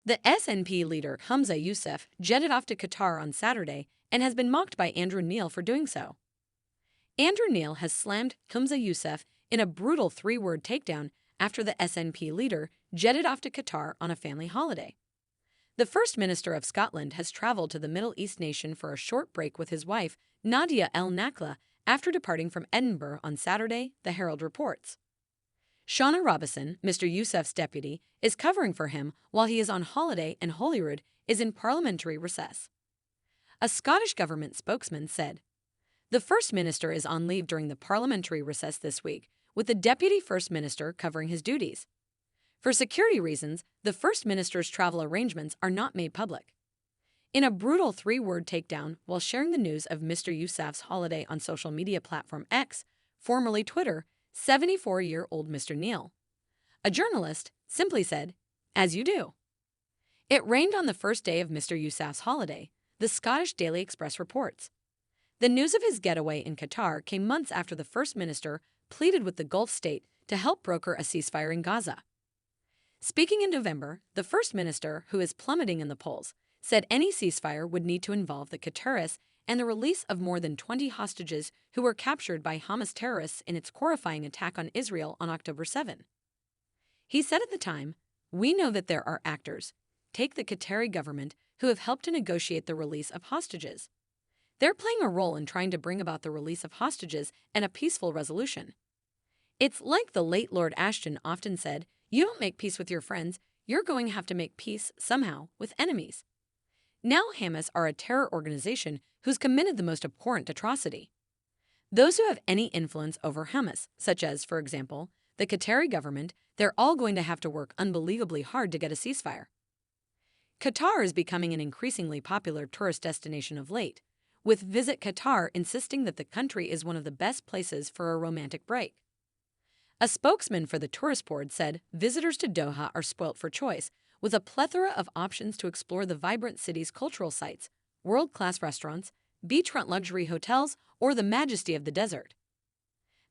The SNP leader Humza Yousaf jetted off to Qatar on Saturday and has been mocked by Andrew Neil for doing so. Andrew Neil has slammed Humza Yousaf in a brutal three-word takedown after the SNP leader jetted off to Qatar on a family holiday. The First Minister of Scotland has traveled to the Middle East nation for a short break with his wife, Nadia El Nakla, after departing from Edinburgh on Saturday, the Herald reports. Shauna Robison, Mr. Yousaf's deputy, is covering for him while he is on holiday and Holyrood is in parliamentary recess. A Scottish government spokesman said, "The First Minister is on leave during the parliamentary recess this week, with the Deputy First Minister covering his duties. For security reasons, the First Minister's travel arrangements are not made public." In a brutal three-word takedown while sharing the news of Mr. Yousaf's holiday on social media platform X, formerly Twitter, 74-year-old Mr. Neil, a journalist, simply said, "As you do." It rained on the first day of Mr. Yousaf's holiday, the Scottish Daily Express reports. The news of his getaway in Qatar came months after the First Minister pleaded with the Gulf state to help broker a ceasefire in Gaza. Speaking in November, the First Minister, who is plummeting in the polls, said any ceasefire would need to involve the Qataris and the release of more than 20 hostages who were captured by Hamas terrorists in its horrifying attack on Israel on October 7. He said at the time, "We know that there are actors, take the Qatari government, who have helped to negotiate the release of hostages. They're playing a role in trying to bring about the release of hostages and a peaceful resolution. It's like the late Lord Ashton often said, you don't make peace with your friends, you're going to have to make peace, somehow, with enemies." Now Hamas are a terror organization who's committed the most abhorrent atrocity. Those who have any influence over Hamas, such as, for example, the Qatari government, they're all going to have to work unbelievably hard to get a ceasefire. Qatar is becoming an increasingly popular tourist destination of late, with Visit Qatar insisting that the country is one of the best places for a romantic break. A spokesman for the tourist board said visitors to Doha are spoilt for choice, with a plethora of options to explore the vibrant city's cultural sites, world-class restaurants, beachfront luxury hotels, or the majesty of the desert.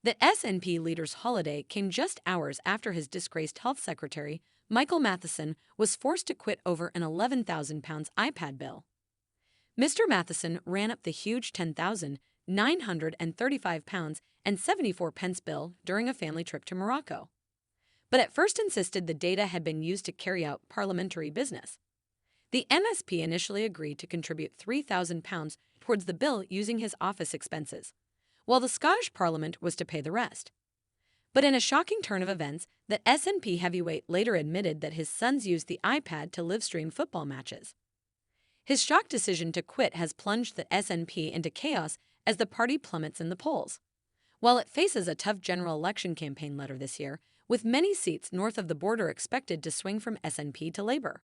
The SNP leader's holiday came just hours after his disgraced health secretary, Michael Matheson, was forced to quit over an £11,000 iPad bill. Mr. Matheson ran up the huge £10,935.74 bill during a family trip to Morocco, but at first insisted the data had been used to carry out parliamentary business. The MSP initially agreed to contribute £3,000 towards the bill using his office expenses, while the Scottish Parliament was to pay the rest. But in a shocking turn of events, the SNP heavyweight later admitted that his sons used the iPad to live-stream football matches. His shock decision to quit has plunged the SNP into chaos as the party plummets in the polls, while it faces a tough general election campaign later this year, with many seats north of the border expected to swing from SNP to Labour.